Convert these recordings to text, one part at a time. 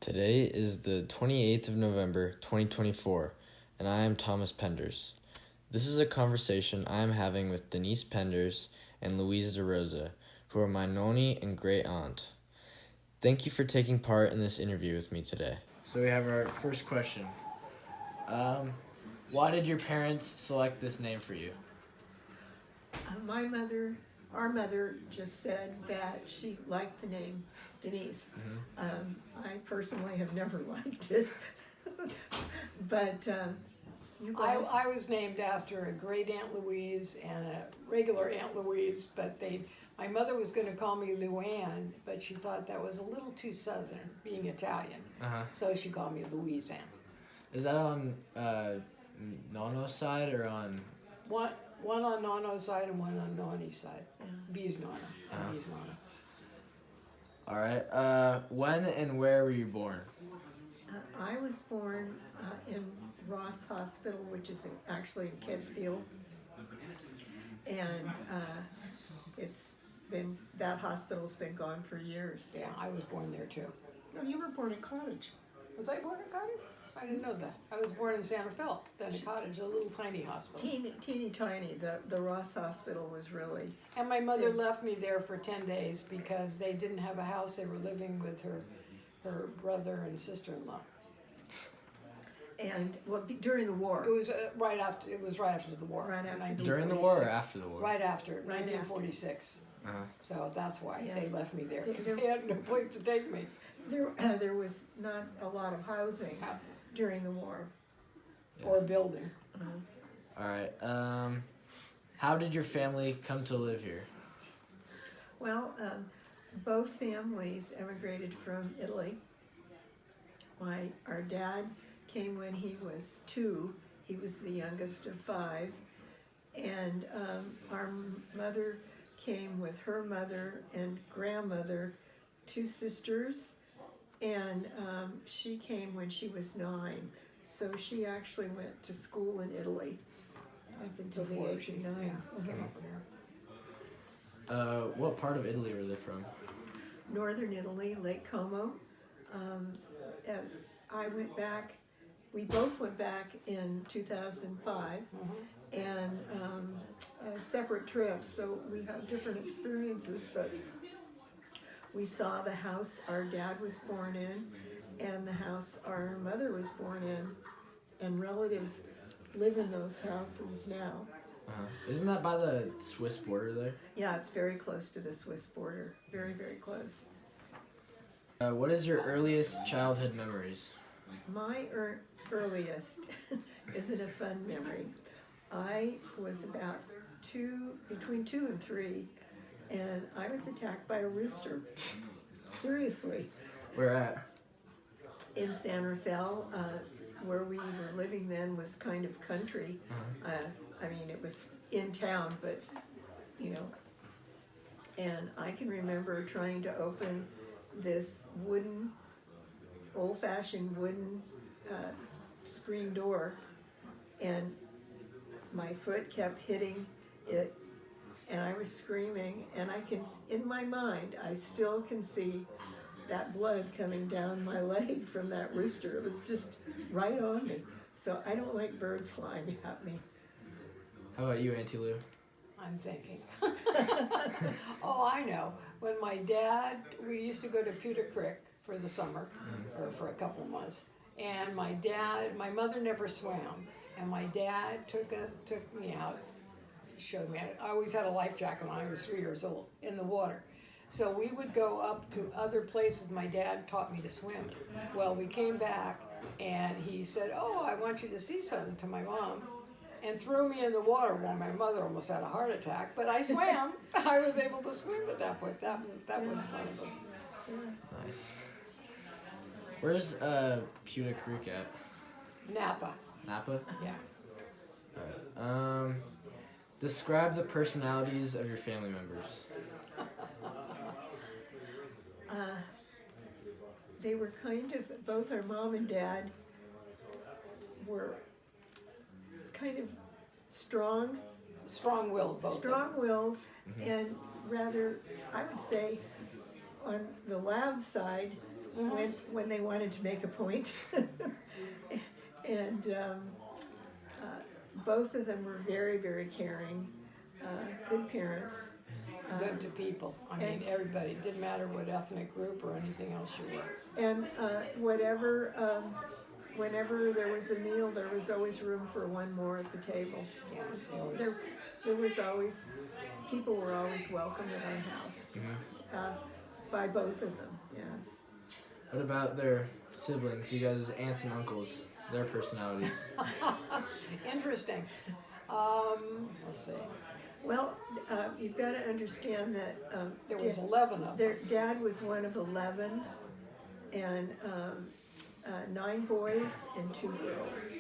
Today is the 28th of November, 2024, and I am Thomas Penders. This is a conversation I am having with Denise Penders and Louise DeRosa, who are my noni and great aunt. Thank you for taking part in this interview with me today. So we have our first question. Why did your parents select this name for you? Our mother just said that she liked the name Denise. Mm-hmm. I personally have never liked it, but I was named after a great Aunt Louise and a regular Aunt Louise, but my mother was going to call me Luann, but she thought that was a little too southern, being Italian. So she called me Louise Ann. Is that on Nono's side or on? One on Nono's side and one on Noni's side. B's Nona. B's Nona. All right. When and where were you born? I was born in Ross Hospital, which is actually in Kentfield, and that hospital's been gone for years. Yeah, I was born there too. No, you were born in Cottage. Was I born in Cottage? I didn't know that. I was born in Santa Fe, then in Cottage, a little tiny hospital. Teeny tiny. The Ross Hospital was really. And my mother left me there for 10 days because they didn't have a house. They were living with her brother and sister-in-law. And during the war. It was right after the war. Right after. During the war or after the war? Right after, 1946. So that's why they left me there, because they had no place to take me. There was not a lot of housing during the war. Or building. All right. How did your family come to live here? Well, both families emigrated from Italy. Our dad came when he was 2. He was the youngest of 5. And our mother came with her mother and grandmother, 2 sisters, and she came when she was 9. So she actually went to school in Italy up until the age of 9. Came over here. What part of Italy were they from? Northern Italy, Lake Como. And I went back. We both went back in 2005, and separate trips. So we had different experiences, but we saw the house our dad was born in, and the house our mother was born in, and relatives live in those houses now. Isn't that by the Swiss border there? Yeah, it's very close to the Swiss border. Very, very close. What is your earliest childhood memories? My earliest isn't a fun memory. I was about between 2 and 3, and I was attacked by a rooster. Seriously. Where at? In San Rafael, where we were living then was kind of country. I mean, it was in town, but, and I can remember trying to open this old-fashioned wooden screen door, and my foot kept hitting it, and I was screaming, and in my mind, I still can see that blood coming down my leg from that rooster. It was just right on me. So I don't like birds flying at me. How about you, Auntie Lou? I'm thinking. Oh, I know. When we used to go to Pewter Creek for the summer, or for a couple of months, and my mother never swam, and my dad took me out, showed me. I always had a life jacket when I was 3 years old in the water. So we would go up to other places. My dad taught me to swim. Well, we came back, and he said, "Oh, I want you to see something," to my mom, and threw me in the water. Well, my mother almost had a heart attack, but I swam. I was able to swim at that point. That was one of them. Nice. Where's Pewter Creek at? Napa. Napa? Yeah. All right. Describe the personalities of your family members. They were both our mom and dad were kind of strong. Strong-willed, both. when they wanted to make a point. And both of them were very, very caring, good parents. Good to people. I mean, everybody. It didn't matter what ethnic group or anything else you were. And whenever there was a meal, there was always room for one more at the table. Yeah, they always. There was always, people were always welcome at our house, by both of them, yes. What about their siblings, you guys' aunts and uncles, their personalities? Interesting. Let's see. Well, you've got to understand that There was 11 of their them. dad was one of 11, and 9 boys and 2 girls.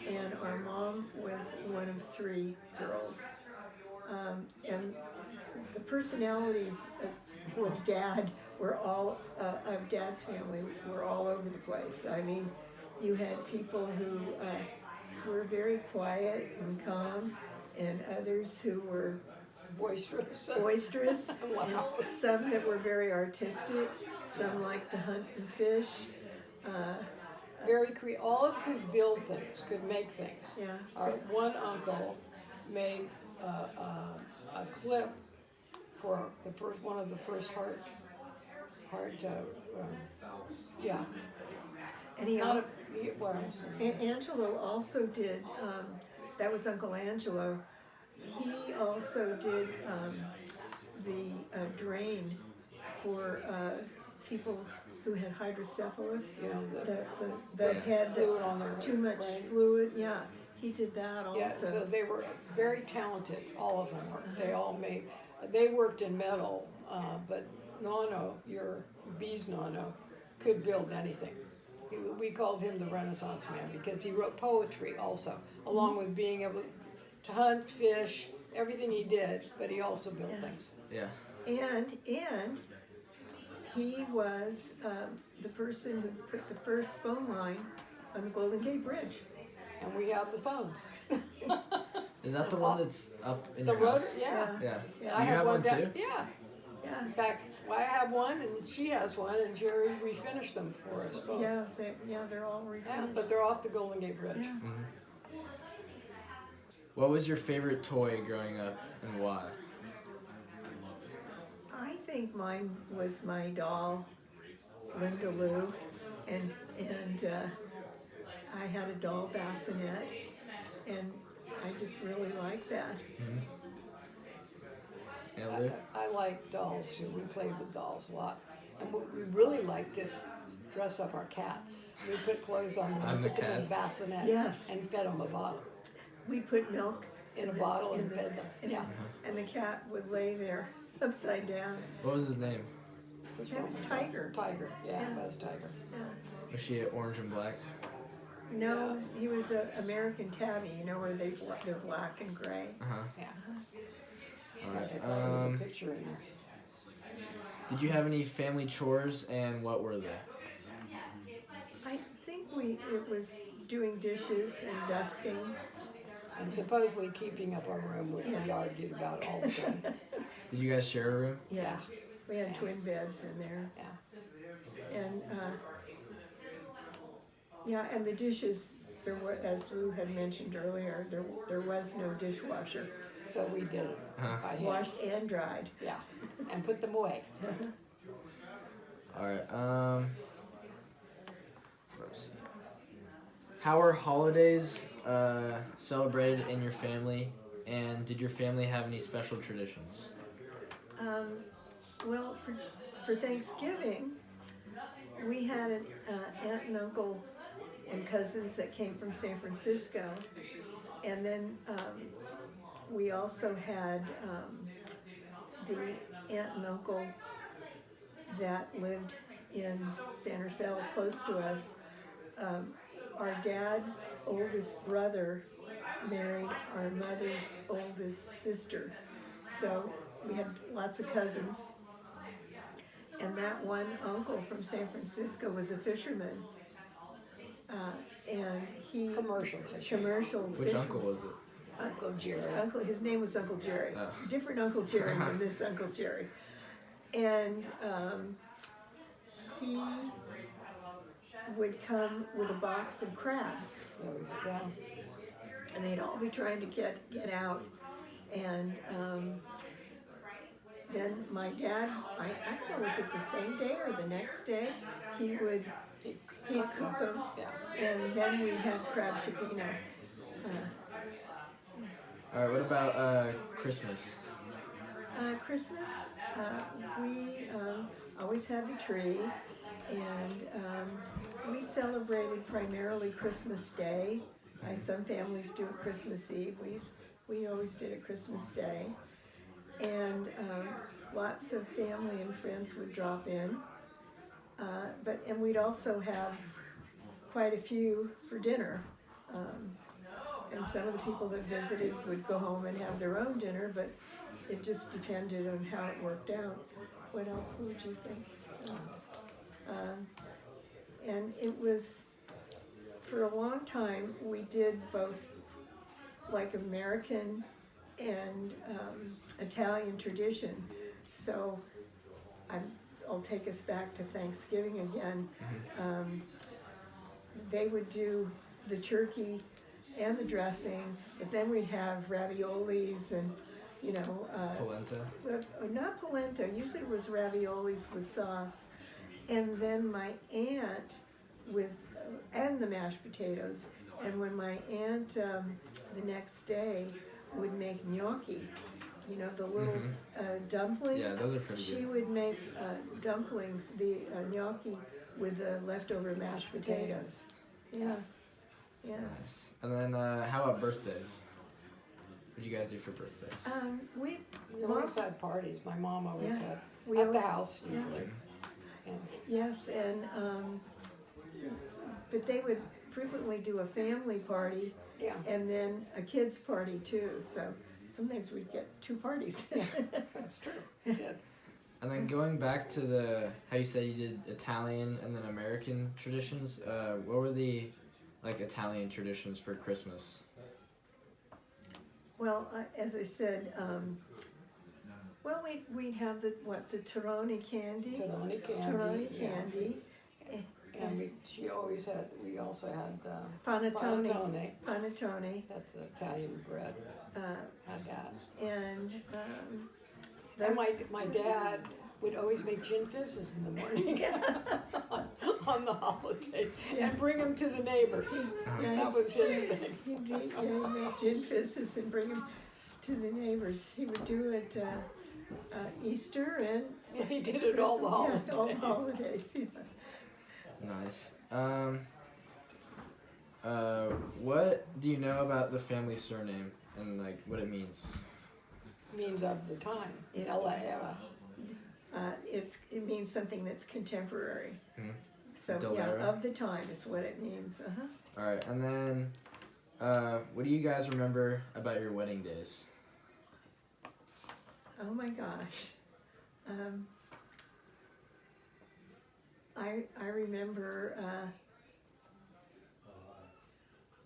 And our mom was one of 3 girls. And the personalities of Dad were all, of Dad's family were all over the place. I mean, you had people who were very quiet and calm, and others who were Boisterous. boisterous, Loud. and some that were very artistic, some liked to hunt and fish. Very all of them could build things, could make things. Yeah. Our one uncle made a clip for one of the first heart. Yeah. And he Not what else? Angelo also did, that was Uncle Angelo, he also did the drain for people who had hydrocephalus, You know, the head fluid that's on their too much brain. fluid, yeah, he did that also. Yeah, so they were very talented, all of them were. They worked in metal, but Nono, your B's Nono, could build anything. We called him the Renaissance man because he wrote poetry also, along with being able to hunt, fish, everything he did, but he also built things. Yeah. And he was the person who put the first phone line on the Golden Gate Bridge. And we have the phones. Is that the one that's up in The your house? rotor, yeah. Yeah. Yeah. I You have one down- too? Yeah. Yeah, In fact, I have one and she has one, and Jerry refinished them for us both. they're all Yeah, refinished. but they're off the Golden Gate Bridge. Yeah. What was your favorite toy growing up and why? I think mine was my doll, Linda Lou, and I had a doll bassinet, and I just really liked that. Yeah, Lou? I like dolls too. We played with dolls a lot. And we really liked to dress up our cats. We put clothes on them On and the put them in a cats? bassinet Yes. and fed them a bottle. We put milk In a this- bottle in and this- fed them. in- Yeah. and the cat would lay there upside down. What was his name? Which That one was it? Tiger. Tiger, yeah, Yeah. it was Tiger. Yeah. Was she orange and black? No, he was an American tabby, you know, where they're black and gray. Uh-huh. Yeah. All I right. put a picture in there. Did you have any family chores, and what were they? I think it was doing dishes and dusting. And supposedly keeping up our room, which we argued about all the time. Did you guys share a room? Yes, we had twin beds in there. Yeah. And, and the dishes, there were, as Lou had mentioned earlier, there was no dishwasher. So we did it Uh-huh. by hand. Washed and dried. Yeah. And put them away. All right. Let's see. How are holidays celebrated in your family, and did your family have any special traditions? Well, for Thanksgiving, we had an aunt and uncle and cousins that came from San Francisco, and then we also had the aunt and uncle that lived in Santa Fe, close to us. Our dad's oldest brother married our mother's oldest sister, so we had lots of cousins. And that one uncle from San Francisco was a fisherman, and he Commercial fishing. Which fisherman. uncle was it? Uncle Jerry. His name was Uncle Jerry. Oh. Different Uncle Jerry than this Uncle Jerry. And he would come with a box of crabs, Yeah. and they'd all be trying to get out. And then my dad, I don't know, was it the same day or the next day? He'd cook them, Yeah. and then we'd have crab chipino. All right, what about Christmas? Christmas, we always had the tree, and we celebrated primarily Christmas Day. Some families do a Christmas Eve. We always did a Christmas Day, and lots of family and friends would drop in. And we'd also have quite a few for dinner. And some of the people that visited would go home and have their own dinner, but it just depended on how it worked out. What else would you think? And it was, for a long time, we did both like American and Italian tradition. So I'll take us back to Thanksgiving again. They would do the turkey and the dressing, but then we'd have raviolis and, Polenta? not polenta, usually it was raviolis with sauce. And then my aunt and the mashed potatoes. And when my aunt, the next day, would make gnocchi, the little dumplings. Yeah, those are pretty She good. would make dumplings, the gnocchi with the leftover mashed potatoes. Yeah. Nice. And then how about birthdays? What do you guys do for birthdays? We always had parties. My mom always had We at the always- house usually. And Yes, and but they would frequently do a family party yeah, and then a kids party too. So sometimes we'd get two parties. that's true. We did. And then going back to how you said you did Italian and then American traditions, what were the Italian traditions for Christmas? Well, as I said, we'd have the Toroni candy. Toroni candy. Toroni yeah. candy. And we also had Panettone. panettone. Panettone. That's the Italian bread. Had that. And And my dad would always make gin fizzes in the morning on the holiday and bring them to the neighbors. That was his thing. He'd make gin fizzes and bring them to the neighbors. He would do it Easter and Yeah, he did it all the holidays. Yeah, all the holidays. Yeah. Nice. What do you know about the family surname and what it means? Means of the time. Yeah. Dell'era. It means something that's contemporary. Hmm. So Dell'era. of the time is what it means. All right, and then what do you guys remember about your wedding days? Oh my gosh. I remember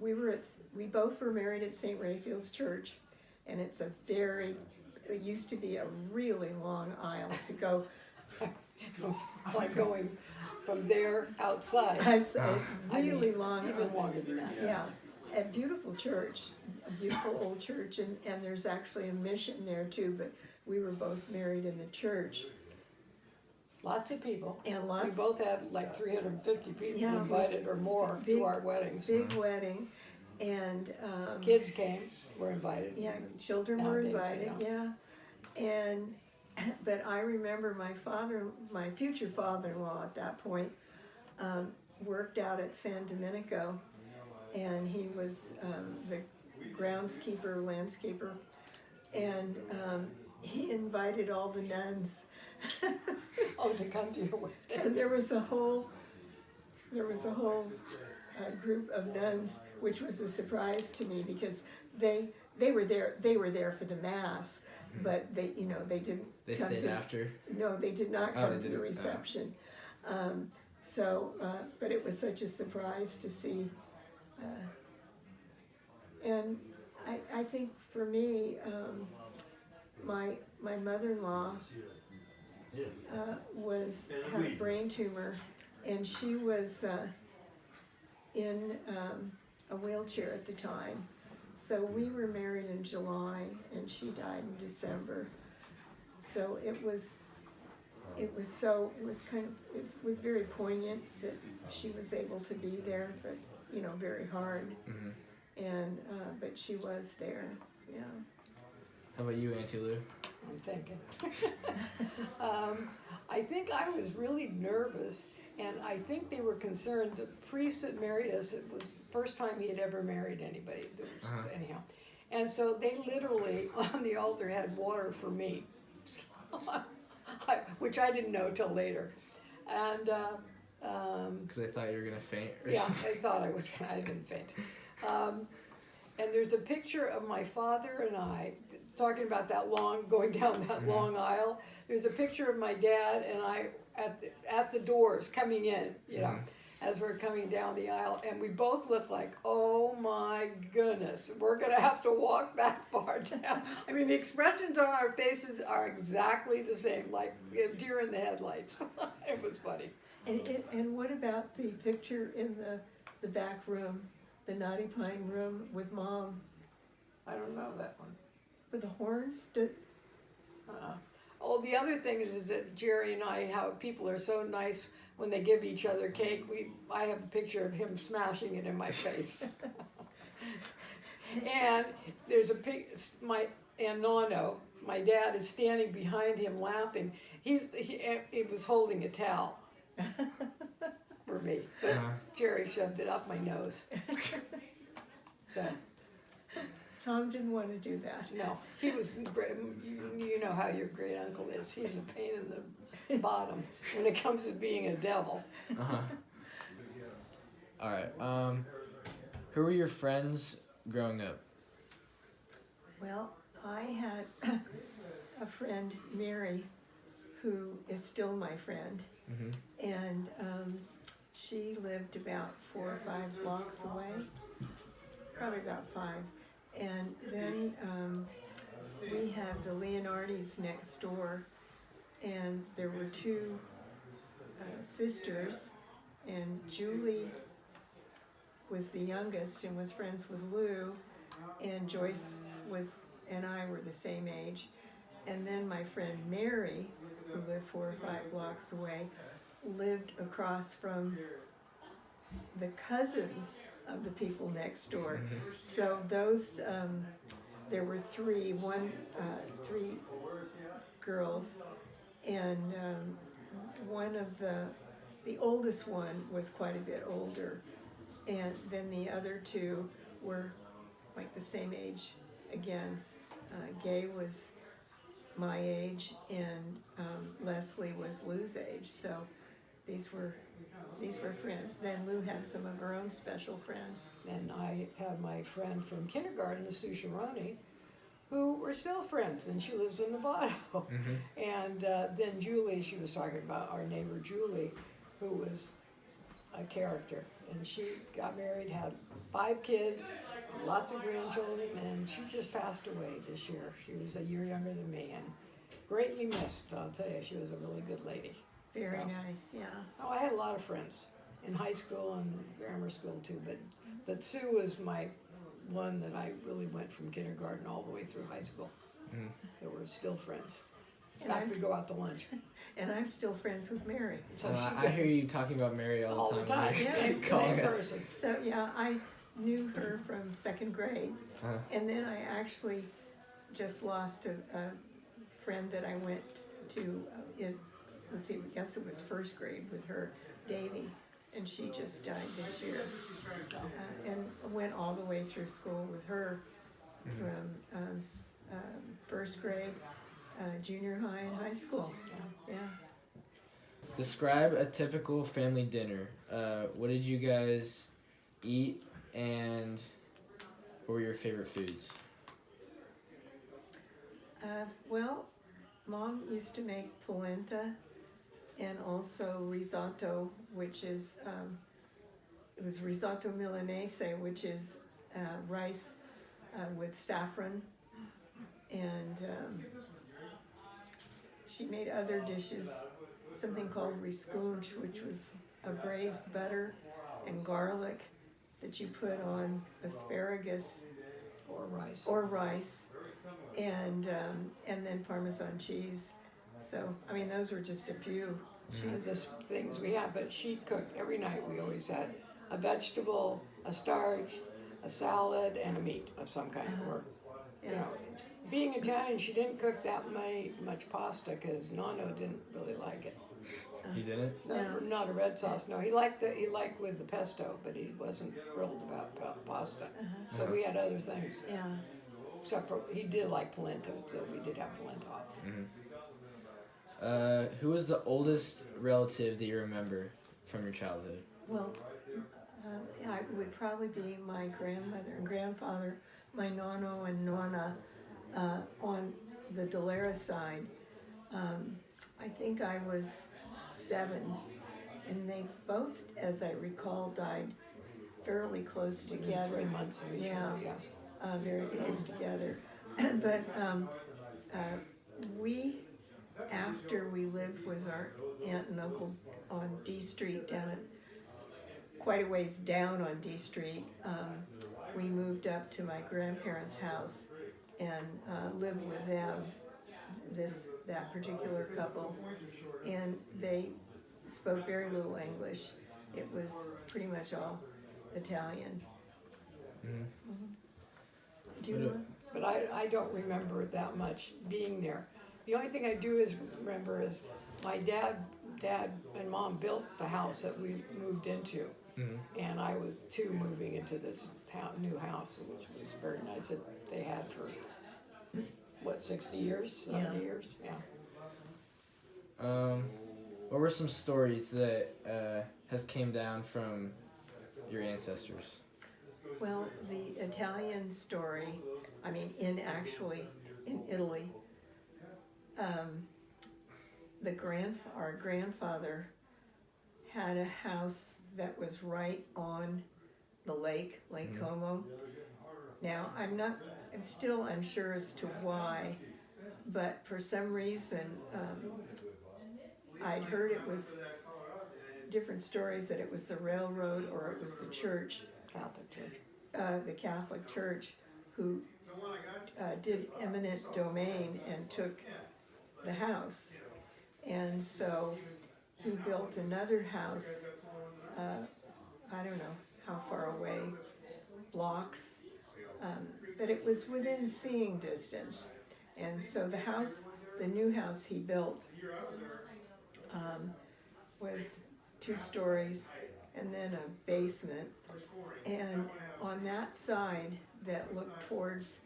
we both were married at St. Raphael's Church, and it used to be a really long aisle to go. It was like going from there outside. Really long. Even longer than that. Yeah, a beautiful church, a beautiful old church, and there's actually a mission there too, but we were both married in the church. Lots of people. And We lots, both had like 350 people Yeah, invited or more big- to our weddings. big wedding, and Kids came, were invited. yeah, children were Nowadays, invited, yeah. But I remember my future father-in-law at that point, worked out at San Domenico, and he was the groundskeeper, landscaper, and he invited all the nuns. Oh, to come to your wedding. And there was a whole group of nuns, which was a surprise to me because they were there for the mass, but they didn't. They come stayed to, after? No, they did not Oh, come they to the didn't? reception. But it was such a surprise to see. And I think for me, my mother-in-law had a brain tumor, and she was in a wheelchair at the time. So we were married in July, and she died in December. So it was very poignant that she was able to be there, but very hard. And but she was there. Yeah. How about you, Auntie Lou? I'm thinking. I think I was really nervous, and I think they were concerned. The priest that married us, it was the first time he had ever married anybody. Anyhow. And so they literally, on the altar, had water for me, which I didn't know till later. And Because they thought you were gonna faint. yeah, I thought I didn't faint. And there's a picture of my father and I talking about going down that long aisle. There's a picture of my dad and I at the doors coming in, as we're coming down the aisle, and we both look like, oh my goodness, we're gonna have to walk that far down. I mean, the expressions on our faces are exactly the same, like deer in the headlights. It was funny. And what about the picture in the back room, the Naughty Pine room with Mom? I don't know that one. With the horns? Oh, the other thing is that Jerry and I, how people are so nice when they give each other cake. I have a picture of him smashing it in my face. And there's and Nono, my dad is standing behind him laughing. He was holding a towel for me. But Jerry shoved it up my nose. So. Tom didn't want to do that. No, he was great. You know how your great uncle is. He's a pain in the bottom when it comes to being a devil. All right. Who were your friends growing up? Well, I had a friend, Mary, who is still my friend, and she lived about 4 or 5 blocks away, probably about 5. And then we had the Leonardis next door, and there were 2 sisters, and Julie was the youngest and was friends with Lou, and Joyce and I were the same age. And then my friend Mary, who lived 4 or 5 blocks away, lived across from the cousins of the people next door. So those, there were 3 girls, and one of the oldest one was quite a bit older, and then the other 2 were like the same age again. Gay was my age, and Leslie was Lou's age, so these were friends. Then Lou had some of her own special friends. And I had my friend from kindergarten, the Sue Sharoni, who were still friends, and she lives in Nevada. And then Julie, she was talking about our neighbor Julie, who was a character. And she got married, had 5 kids, lots of grandchildren, and she just passed away this year. She was a year younger than me, and greatly missed, I'll tell you. She was a really good lady. Very nice, yeah. Oh, I had a lot of friends in high school and grammar school too, but Sue was my one that I really went from kindergarten all the way through high school. They were still friends. In fact, we go out to lunch. And I'm still friends with Mary. So I hear you talking about Mary all the time. Yeah, Calling same us. person. So yeah, I knew her from 2nd grade, and then I actually just lost a friend that I went to I guess it was 1st grade with her, Davy, and she just died this year. And went all the way through school with her from 1st grade, junior high, and high school. Yeah. Describe a typical family dinner. What did you guys eat, and what were your favorite foods? Well, Mom used to make polenta and also risotto, which is, it was risotto milanese, which is rice with saffron. And she made other dishes, something called risconche, which was a braised butter and garlic that you put on asparagus Or rice. or rice, and then Parmesan cheese. So, I mean, those were just a few. She was the things we had, but she cooked every night. We always had a vegetable, a starch, a salad, and a meat of some kind. Or, you know, being Italian, she didn't cook that much pasta because Nonno didn't really like it. He didn't? Not a red sauce. No, he liked with the pesto, but he wasn't thrilled about pasta. So we had other things. Yeah. Except for he did like polenta, so we did have polenta often. Who was the oldest relative that you remember from your childhood? Well, I would probably be my grandmother and grandfather, my nonno and nonna, on the Dell'era side. I think I was 7, and they both, as I recall, died fairly close together. 3 months of each other, yeah. Very close together. But we, after we lived with our aunt and uncle on D Street, down at quite a ways down on D Street, we moved up to my grandparents' house and lived with them, that particular couple, and they spoke very little English. It was pretty much all Italian. Do you know? But I don't remember that much being there. The only thing I do remember is my dad and mom built the house that we moved into, and I was too moving into this new house, which was very nice that they had for 60 years, 70 years, yeah. What were some stories that has came down from your ancestors? Well, the Italian story, I mean, in Italy, our grandfather had a house that was right on the Lake Como. Now, I'm still unsure as to why, but for some reason, I'd heard it was different stories that it was the railroad or it was the church, Catholic Church. the Catholic Church, who did eminent domain and took the house. And so he built another house, I don't know how far away, blocks, but it was within seeing distance. And so the new house he built was 2 stories and then a basement. And on that side that looked towards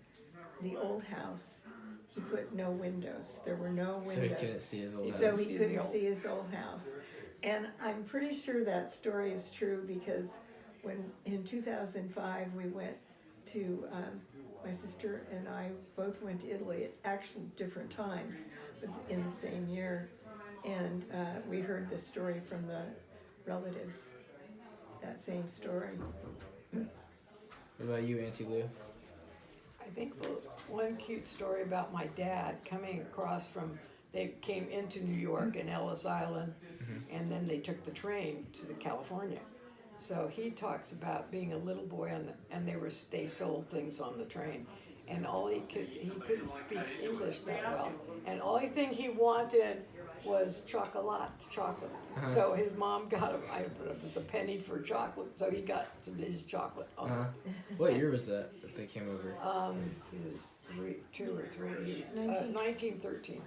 the old house, he put no windows. There were no windows. So he couldn't see his old house. So he couldn't see his old house. And I'm pretty sure that story is true because when in 2005 we went to, my sister and I both went to Italy at actually different times, but in the same year. And we heard the story from the relatives, that same story. What about you, Auntie Lou? I think the one cute story about my dad coming across they came into New York and Ellis Island, and then they took the train to California. So he talks about being a little boy and they sold things on the train, and he couldn't speak English that well, and only thing he wanted was chocolate. So his mom got it was a penny for chocolate, so he got his chocolate. What year was that they came over? He was 2 or 3, 1913.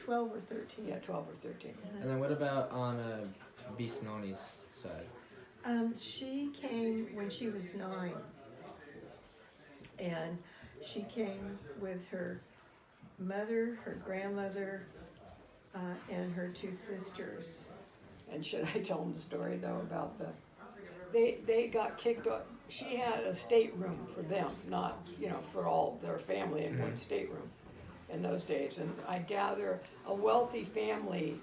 12 or 13. Yeah, 12 or 13. And then what about on Bisnoni's side? She came when she was 9, and she came with her mother, her grandmother, and her 2 sisters. And should I tell them the story though about they got kicked off? She had a stateroom for them, not for all their family in one stateroom in those days. And I gather a wealthy family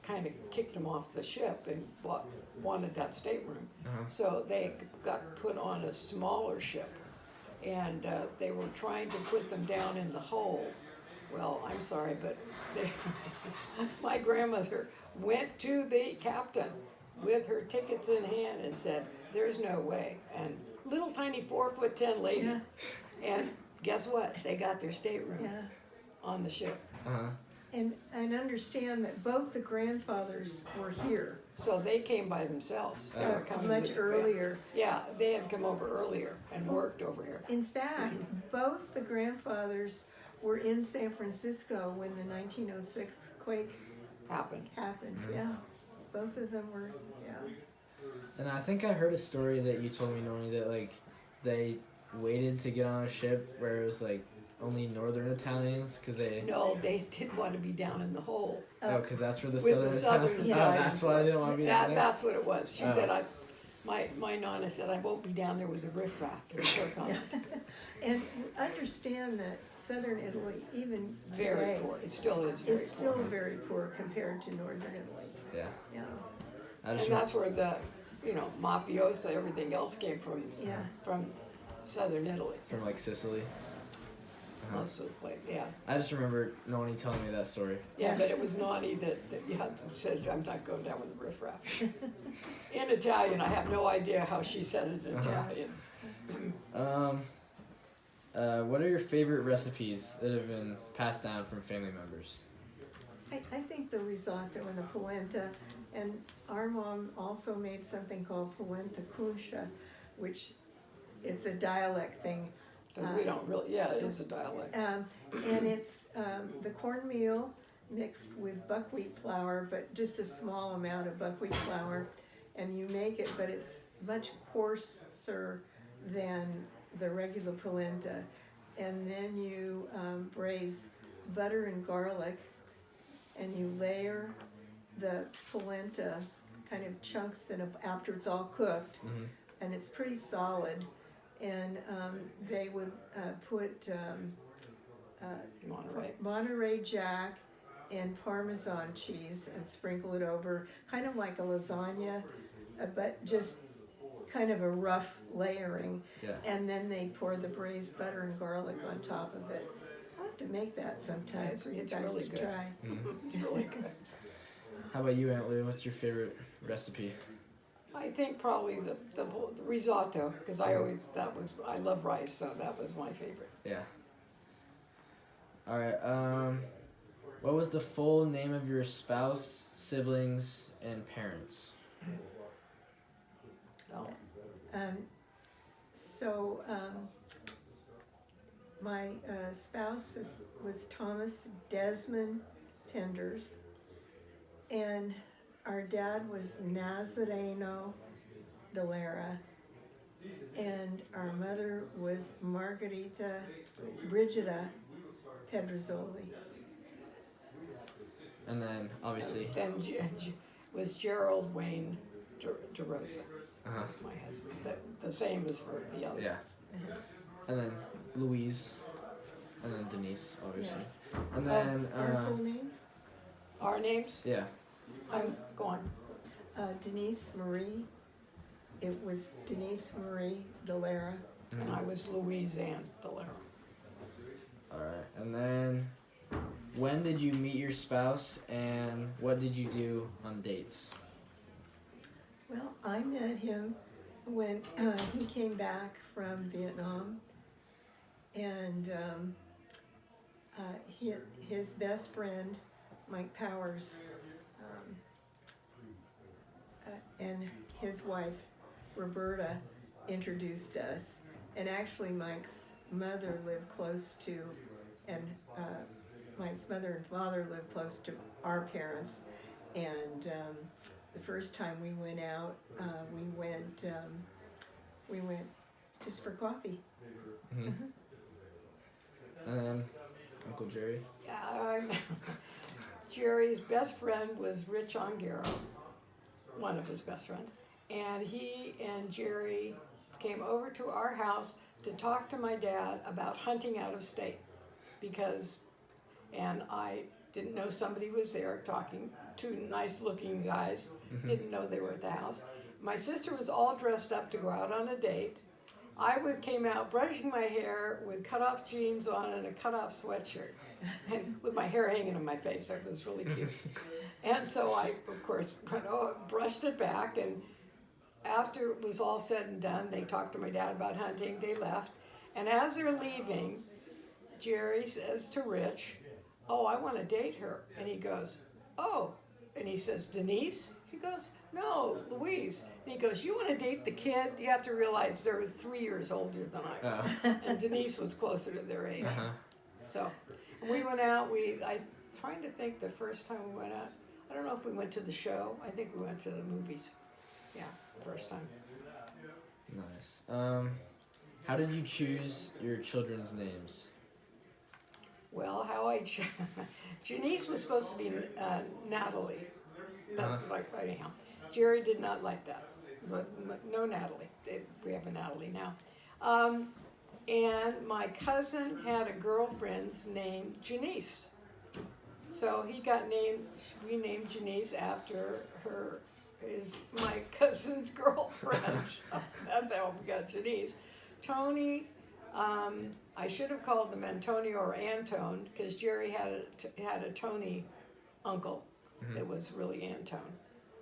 kind of kicked them off the ship and wanted that stateroom. So they got put on a smaller ship, and they were trying to put them down in the hold. Well, I'm sorry, but my grandmother went to the captain with her tickets in hand and said, "There's no way." And little tiny 4'10" lady. Yeah. And guess what? They got their stateroom Yeah. on the ship. Uh-huh. And understand that both the grandfathers were here So they came by themselves. They were coming much with the earlier. Yeah, they had come over earlier and worked over here. In fact, both the grandfathers were in San Francisco when the 1906 quake Happened. happened. Yeah, both of them were. Yeah. And I think I heard a story that you told me, Noni, that like they waited to get on a ship where it was like only northern Italians because they. No, they didn't want to be down in the hole. Oh, because that's where the With southern the southern Italians. yeah. Oh, that's why they didn't want to be down there. That's what it was. She Oh. said, my nonna said, "I won't be down there with the riffraff." And understand that southern Italy, even Very today, poor. It still is very is still very poor compared to northern Italy. Yeah. Yeah. I just And that's where the, mafiosa, everything else came from Yeah. southern Italy, from like Sicily. most of the place. Yeah, I just remember Noni telling me that story. yeah, but it was naughty that said, "I'm not going down with the riffraff." In Italian, I have no idea how she said it in Italian. What are your favorite recipes that have been passed down from family members? I think the risotto and the polenta, and our mom also made something called polenta cuncia, which it's a dialect thing. 'Cause we don't really, it's a dialect. And it's the cornmeal mixed with buckwheat flour, but just a small amount of buckwheat flour, and you make it, but it's much coarser than the regular polenta. And then you braise butter and garlic, and you layer the polenta kind of chunks after it's all cooked, and it's pretty solid. And they would put Monterey Jack and Parmesan cheese and sprinkle it over, kind of like a lasagna, but just kind of a rough layering. Yeah. And then they pour the braised butter and garlic on top of it. I'll have to make that sometime It's- for you it's guys really to good. try. It's really good. How about you, Aunt Lou? What's your favorite recipe? I think probably the risotto, because I love rice, so that was my favorite. Yeah. All right. What was the full name of your spouse, siblings, and parents? Oh, My spouse was Thomas Desmond Penders, and our dad was Nazareno Dell'era, and our mother was Brigida Pedrozzoli. And then, obviously, then was Gerald Wayne DeRosa. That's my husband. The same as for the other. yeah. And then Louise, and then Denise, obviously. Yes. And then, Our full names? Our names? yeah. Go on. Denise Marie. It was Denise Marie Dell'era. And I was Louise Ann Dell'era. All right. And then, when did you meet your spouse, and what did you do on dates? Well, I met him when he came back from Vietnam, and his best friend, Mike Powers, and his wife, Roberta, introduced us. And actually, Mike's mother lived close to, and Mike's mother and father lived close to our parents. And the first time we went out, we went just for coffee. Mm-hmm. And then, Uncle Jerry? Yeah, Jerry's best friend was Rich Ongaro, one of his best friends. And he and Jerry came over to our house to talk to my dad about hunting out of state. And I didn't know somebody was there talking, two nice looking guys, didn't know they were at the house. My sister was all dressed up to go out on a date. I came out brushing my hair with cut-off jeans on and a cut-off sweatshirt, and with my hair hanging in my face. It was really cute. And so I, of course, brushed it back. And after it was all said and done, they talked to my dad about hunting. They left. And as they're leaving, Jerry says to Rich, "Oh, I want to date her." And he goes, "Oh." And he says, "Denise?" He goes, "No, Louise." And he goes, "You want to date the kid?" You have to realize they're 3 years older than I was. Oh. And Denise was closer to their age. Uh-huh. So we went out. I'm trying to think the first time we went out. I don't know if we went to the show. I think we went to the movies. Yeah, first time. Nice. How did you choose your children's names? Well, Janice was supposed to be Natalie. That's like, anyhow. Jerry did not like that. But no Natalie. We have a Natalie now. And my cousin had a girlfriend named Janice. So we named Janice after my cousin's girlfriend. That's how we got Janice. Tony, I should have called them Antonio or Antone, because Jerry had a Tony uncle that was really Antone,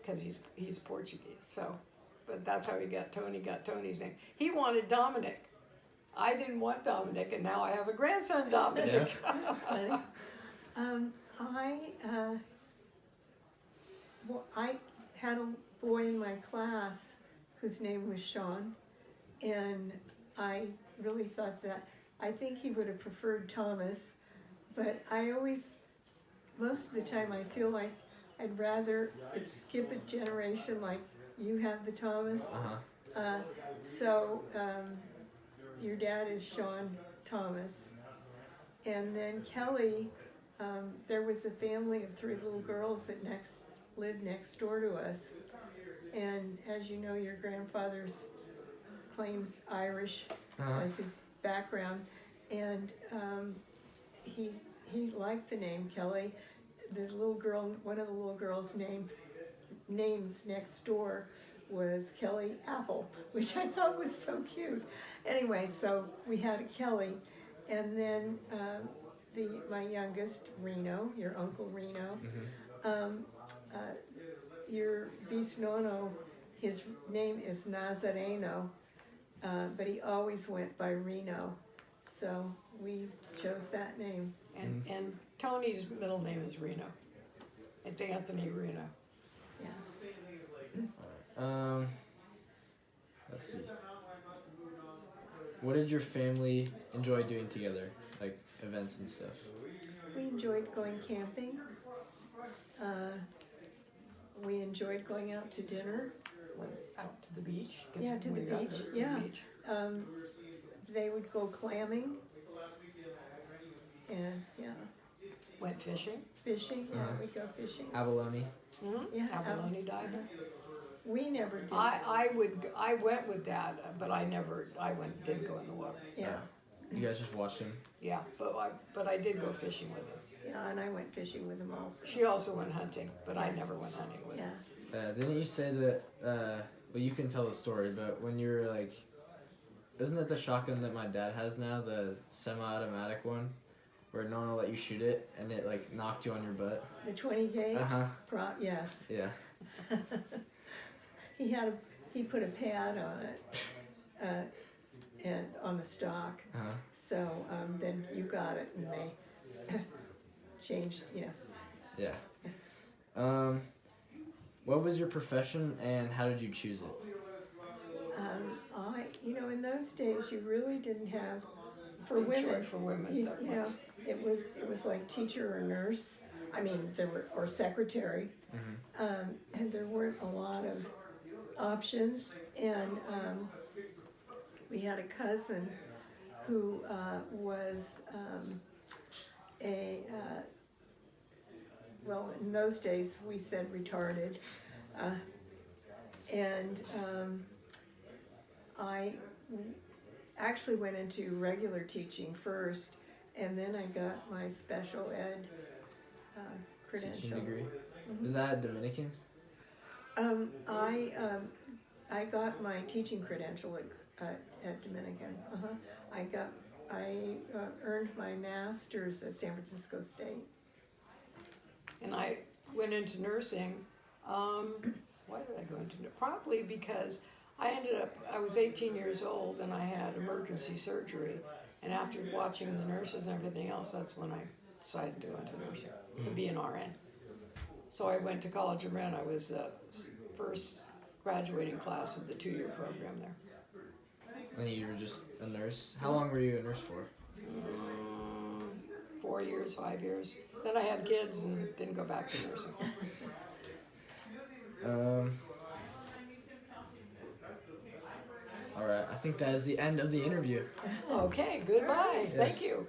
because he's Portuguese. So, but that's how he got Tony's name. He wanted Dominic. I didn't want Dominic, and now I have a grandson, Dominic. That's funny. I had a boy in my class whose name was Sean, and I really thought that, I think he would have preferred Thomas, but most of the time I feel like I'd rather it skip a generation, like you have the Thomas. Uh-huh. So your dad is Sean Thomas. And then Kelly, there was a family of 3 little girls that lived next door to us. And as you know, your grandfather's claims Irish as his background. And he liked the name Kelly. The little girl, one of the little girls' names next door was Kelly Apple, which I thought was so cute. Anyway, so we had a Kelly, and then my youngest, Reno, your uncle Reno, your bisnono, his name is Nazareno, but he always went by Reno, so we chose that name. And Tony's middle name is Reno. It's Anthony Reno. Yeah. Let's see. What did your family enjoy doing together, like events and stuff? We enjoyed going camping. We enjoyed going out to dinner. Went out to the beach. Yeah, to the beach. Yeah. They would go clamming. And Went fishing. fishing. Yeah, we'd go fishing. Abalone. Yeah, Abalone diving. We never did. I went with Dad, but didn't go in the water. Yeah, You guys just watched him? Yeah, but I did go fishing with him. yeah, and I went fishing with them also. She also went hunting, but I never went hunting with her. Yeah. Didn't you say that, well, you can tell the story, but when you were like, isn't it the shotgun that my dad has now, the semi-automatic one, where no one will let you shoot it, and it like knocked you on your butt? The 20 gauge. Yes. Yeah. He put a pad on it, and on the stock. So then you got it, and they changed. Yeah. What was your profession, and how did you choose it? In those days, you really didn't have for Big women. choice for women. It was like teacher or nurse. I mean, or secretary, and there weren't a lot of options. And we had a cousin who was well, in those days we said retarded, and I actually went into regular teaching first, and then I got my special ed credential. Teaching degree? Is that Dominican? I got my teaching credential at Dominican. I earned my master's at San Francisco State. And I went into nursing. Why did I go into nursing? Probably because I was 18 years old and I had emergency surgery. And after watching the nurses and everything else, that's when I decided to go into nursing, to be an RN. So I went to College of Marin. I was the first graduating class of the 2-year program there. And you were just a nurse? How long were you a nurse for? 4 years, 5 years. Then I had kids and didn't go back to nursing. All right, I think that is the end of the interview. Okay, goodbye. Yes. Thank you.